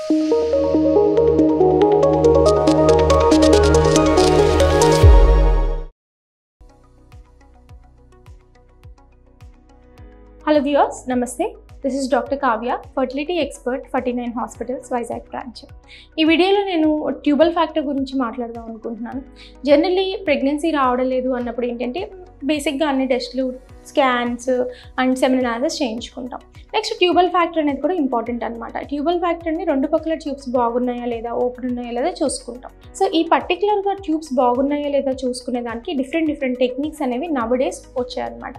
Hello viewers, Namaste. This is Dr. Kavya, fertility expert, 49 Hospitals, Vizag branch. ఈ వీడియోలో నేను tubal factor గురించి మాట్లాడదాం అనుకుంటున్నాను. జనరల్లీ ప్రెగ్నెన్సీ రావడం లేదు అన్నప్పుడు ఏంటంటే బేసిక్గా అన్ని టెస్టులు, స్కాన్స్ అండ్ సెమినల్ అనాలిసిస్ చేయించుకుంటాం. నెక్స్ట్ ట్యూబల్ ఫ్యాక్టర్ అనేది కూడా ఇంపార్టెంట్ అనమాట. ట్యూబల్ ఫ్యాక్టర్ని రెండు పక్కల ట్యూబ్స్ బాగున్నాయా లేదా, ఓపెన్ ఉన్నాయా లేదా చూసుకుంటాం. సో ఈ పర్టికులర్గా ట్యూబ్స్ బాగున్నాయా లేదా చూసుకునే దానికి డిఫరెంట్ టెక్నిక్స్ అనేవి నవడేస్ వచ్చాయన్నమాట.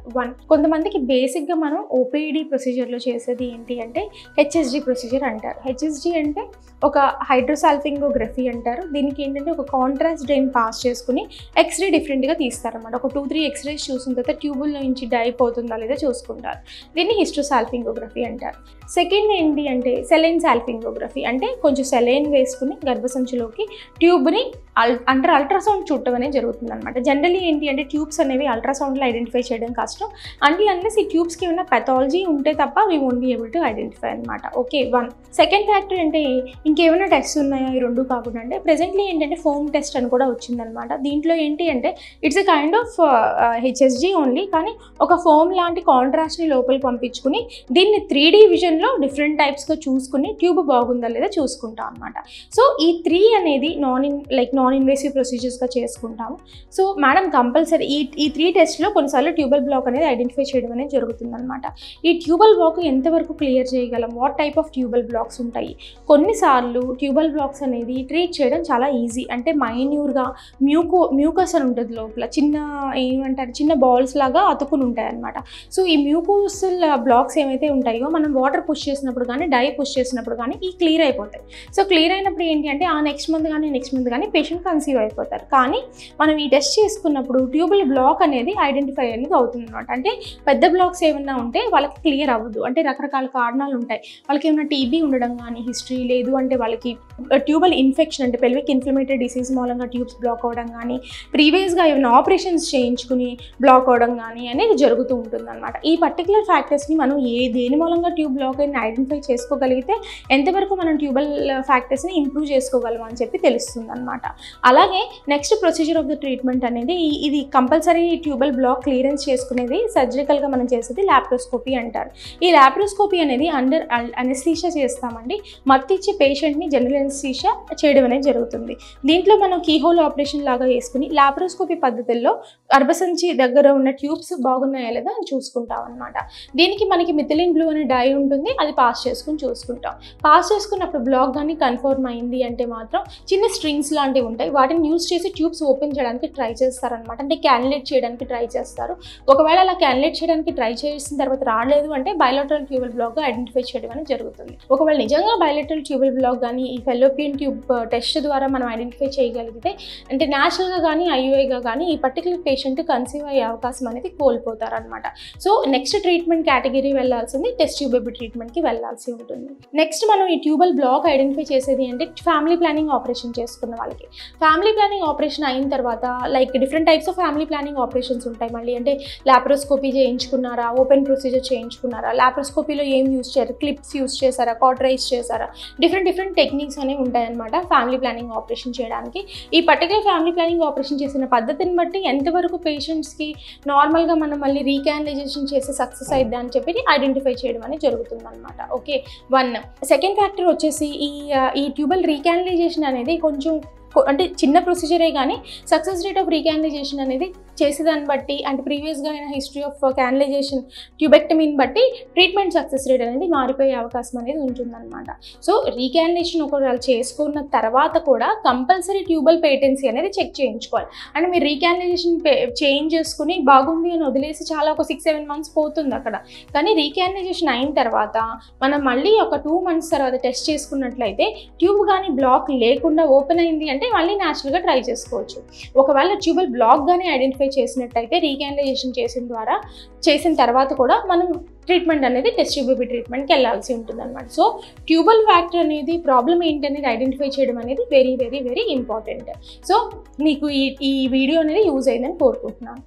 కొంతమందికి బేసిక్గా మనం ఓపీఈడి ప్రొసీజర్లో చేసేది ఏంటి అంటే హెచ్ఎస్జి ప్రొసీజర్ అంటారు. హెచ్ఎస్జి అంటే ఒక హైడ్రోసాల్పింగోగ్రఫీ అంటారు. దీనికి ఏంటంటే ఒక కాంట్రాస్ట్ డ్రైన్ పాస్ చేసుకుని ఎక్స్రే డిఫరెంట్గా తీస్తారన్నమాట. ఒక 2-3 ఎక్స్రేస్ చూసిన తర్వాత ట్యూబుల్లో నుంచి డైప్ అవుతుందా లేదా చూసుకుంటారు. దీన్ని హిస్టోసాల్పింగోగ్రఫీ అంటారు. సెకండ్ ఏంటి అంటే సెలైన్ సాల్పింగోగ్రఫీ, అంటే కొంచెం సెలైన్ వేసుకుని గర్భసంచిలోకి ట్యూబ్ని అల్ట్రాసౌండ్ చూడటం అనేది జరుగుతుంది అనమాట. జనరల్లీ ఏంటి అంటే ట్యూబ్స్ అనేవి అల్ట్రాసౌండ్లో ఐడెంటిఫై చేయడం కష్టం. అన్లెస్ ఈ ట్యూబ్స్కి ఏమైనా పెథాలజీ ఉంటే తప్ప we won't be able to identify అనమాట. ఓకే, సెకండ్ ఫ్యాక్టర్ అంటే ఇంకేమైనా టెస్ట్ ఉన్నాయా ఈ రెండు కాకుండా అంటే ప్రెజెంట్లీ ఏంటంటే ఫోమ్ టెస్ట్ అని కూడా వచ్చిందనమాట. దీంట్లో ఏంటి అంటే it's a kind of HSG only, కానీ ఒక ఫోమ్ లాంటి కాంట్రాస్ట్ని లోపలికి పంపించుకుని దీన్ని 3D విజన్లో డిఫరెంట్ టైప్స్గా చూసుకుని ట్యూబ్ బాగుందా లేదా చూసుకుంటాం అనమాట. సో ఈ 3 అనేది నాన్ ఇన్వేసివ్ ప్రొసీజర్స్గా చేసుకుంటాము. సో మేడం కంపల్సరీ ఈ 3 టెస్ట్లో కొన్నిసార్లు ట్యూబల్ బ్లాక్ అనేది ఐడెంటిఫై చేయడం అనేది జరుగుతుందన్నమాట. ఈ ట్యూబల్ బ్లాక్ ఎంతవరకు క్లియర్ చేయగలం, what type of tubal blocks ఉంటాయి. కొన్నిసార్లు ట్యూబల్ బ్లాక్స్ అనేది ట్రీట్ చేయడం చాలా ఈజీ, అంటే మైన్యూర్గా మ్యూకస్ అని ఉంటుంది లోపల, చిన్న బాల్స్ లాగా అతుకుని ఉంటాయి అన్నమాట. సో ఈ మ్యూకోసల్ బ్లాక్స్ ఏమైతే ఉంటాయో మనం వాటర్ పుష్ చేసినప్పుడు కానీ డై పుష్ చేసినప్పుడు కానీ ఈ క్లియర్ అయిపోతాయి. సో క్లియర్ అయినప్పుడు ఏంటి అంటే ఆ నెక్స్ట్ మంత్ కానీ పేషెంట్ కన్సీవ్ అయిపోతారు. కానీ మనం ఈ టెస్ట్ చేసుకున్నప్పుడు ట్యూబల్ బ్లాక్ అనేది ఐడెంటిఫై అనేది అవుతుంది అనమాట. అంటే పెద్ద బ్లాక్స్ ఏమన్నా ఉంటే వాళ్ళకి క్లియర్ అవ్వదు, అంటే రకరకాల కారణాలు ఉంటాయి. వాళ్ళకి ఏమైనా టీబీ ఉండడం కానీ హిస్టరీ లేదు, అంటే వాళ్ళకి ట్యూబల్ ఇన్ఫెక్షన్ అంటే పెల్విక్ ఇన్ఫ్లమేటరీ డిసీజ్ మూలంగా ట్యూబ్స్ బ్లాక్ అవ్వడం కానీ, ప్రీవియస్గా ఏమైనా ఆపరేషన్స్ చేయించుకుని బ్లాక్ అవ్వడం కానీ అనేది జరుగుతూ ఉంటుంది అనమాట. ఈ పర్టికులర్ ఫ్యాక్టర్స్ని మనం దేని మూలంగా ట్యూబ్ బ్లాక్ అని ఐడెంటిఫై చేసుకోగలిగితే ఎంతవరకు మనం ట్యూబల్ ఫ్యాక్టర్స్ని ఇంప్రూవ్ చేసుకోగలం అని చెప్పి తెలుస్తుంది అనమాట. అలాగే next procedure of the treatment అనేది ఇది కంపల్సరీ ట్యూబల్ బ్లాక్ క్లియరెన్స్ చేసుకునేది సర్జికల్గా మనం చేసేది లాప్రోస్కోపీ అంటారు. ఈ లాప్రోస్కోపీ అనేది అండర్ అనెస్థీషియా చేస్తామండి. మత్తిచ్చి పేషెంట్ని జనరల్ అనెస్థీషియా చేయడం అనేది జరుగుతుంది. దీంట్లో మనం కీహోల్ ఆపరేషన్ లాగా వేసుకుని లాప్రోస్కోపీ పద్ధతుల్లో గర్భసంచి దగ్గర ఉన్న ట్యూబ్స్ బాగున్నాయా లేదా అని చూసుకుంటాం అనమాట. దీనికి మనకి మిథిలిన్ బ్లూ అనే డై ఉంటుంది, అది పాస్ చేసుకుని చూసుకుంటాం. పాస్ చేసుకున్నప్పుడు బ్లాక్ కానీ కన్ఫర్మ్ అయింది అంటే మాత్రం చిన్న స్ట్రింగ్స్ లాంటివి ఉంటాయి, వాటిని యూజ్ చేసి ట్యూబ్స్ ఓపెన్ చేయడానికి ట్రై చేస్తారనమాట. అంటే క్యాన్యులేట్ చేయడానికి ట్రై చేస్తారు. ఒకవేళ అలా క్యాన్యులేట్ చేయడానికి ట్రై చేసిన తర్వాత రాలేదు అంటే బైలాటరల్ ట్యూబల్ బ్లాక్గా ఐడెంటిఫై చేయడం అనేది జరుగుతుంది. ఒకవేళ నిజంగా బైలాటరల్ ట్యూబల్ బ్లాక్ కానీ ఈ ఫెలోపియన్ ట్యూబ్ టెస్ట్ ద్వారా మనం ఐడెంటిఫై చేయగలిగితే అంటే న్యాచురల్గా కానీ ఐయుఐగా కానీ ఈ పర్టికులర్ పేషెంట్ కన్సీవ్ అయ్యే అవకాశం అనేది కోల్పోతారనమాట. సో నెక్స్ట్ ట్రీట్మెంట్ కేటగిరీ వెళ్ళాల్సింది టెస్ట్ ట్యూబ్ బేబీ ట్రీట్మెంట్కి వెళ్ళాల్సి ఉంటుంది. నెక్స్ట్ మనం ఈ ట్యూబల్ బ్లాక్ ఐడెంటిఫై చేసేది అంటే ఫ్యామిలీ ప్లానింగ్ ఆపరేషన్ చేసుకున్న వాళ్ళకి. ఫ్యామిలీ ప్లానింగ్ ఆపరేషన్ అయిన తర్వాత different types of family planning operations ఉంటాయి. మళ్ళీ అంటే లాప్రోస్కోపీ చేయించుకున్నారా, ఓపెన్ ప్రొసీజర్ చేయించుకున్నారా, లాప్రోస్కోపీలో ఏం యూజ్ చేశారు, క్లిప్స్ యూజ్ చేశారా, కాటరైజ్ చేశారా, డిఫరెంట్ టెక్నిక్స్ అనేవి ఉంటాయన్నమాట ఫ్యామిలీ ప్లానింగ్ ఆపరేషన్ చేయడానికి. ఈ పర్టికులర్ ఫ్యామిలీ ప్లానింగ్ ఆపరేషన్ చేసిన పద్ధతిని బట్టి ఎంతవరకు పేషెంట్స్కి నార్మల్గా మనం మళ్ళీ రీకానలైజేషన్ చేసి సక్సెస్ అయిద్దా అని చెప్పి ఐడెంటిఫై చేయడం అనేది జరుగుతుంది అనమాట. ఓకే, సెకండ్ ఫ్యాక్టర్ వచ్చేసి ఈ ట్యూబల్ రీకానలైజేషన్ అనేది కొంచెం అంటే చిన్న ప్రొసీజరే కానీ సక్సెస్ రేట్ ఆఫ్ రీకానలైజేషన్ అనేది చేసేదాన్ని బట్టి అంటే ప్రీవియస్గా అయిన హిస్టరీ ఆఫ్ క్యానలైజేషన్ ట్యూబెక్టమీని బట్టి ట్రీట్మెంట్ సక్సెస్ రేట్ అనేది మారిపోయే అవకాశం అనేది ఉంటుందన్నమాట. సో రీకానలైజేషన్ ఒకవేళ చేసుకున్న తర్వాత కూడా కంపల్సరీ ట్యూబల్ పేటెన్సీ అనేది చెక్ చేయించుకోవాలి. అంటే మీరు రీకానలైజేషన్ చేంజ్ చేసుకుని బాగుంది అని వదిలేసి చాలా ఒక 6-7 మంత్స్ పోతుంది అక్కడ. కానీ రీకానలైజేషన్ అయిన తర్వాత మనం మళ్ళీ ఒక 2 మంత్స్ తర్వాత టెస్ట్ చేసుకున్నట్లయితే ట్యూబ్ కానీ బ్లాక్ లేకుండా ఓపెన్ అయింది అంటే మళ్ళీ న్యాచురల్గా ట్రై చేసుకోవచ్చు. ఒకవేళ ట్యూబల్ బ్లాక్ కానీ ఐడెంటిఫై చేసినట్టయితే రీకానలైజేషన్ చేసిన తర్వాత కూడా మనం ట్రీట్మెంట్ అనేది టెస్ట్ ట్యూబ్ బేబీ ట్రీట్మెంట్కి వెళ్ళాల్సి ఉంటుంది అనమాట. సో ట్యూబల్ ఫ్యాక్టర్ అనేది ప్రాబ్లం ఏంటనేది ఐడెంటిఫై చేయడం అనేది వెరీ ఇంపార్టెంట్. సో మీకు ఈ వీడియో అనేది యూజ్ అయిందని కోరుకుంటున్నాను.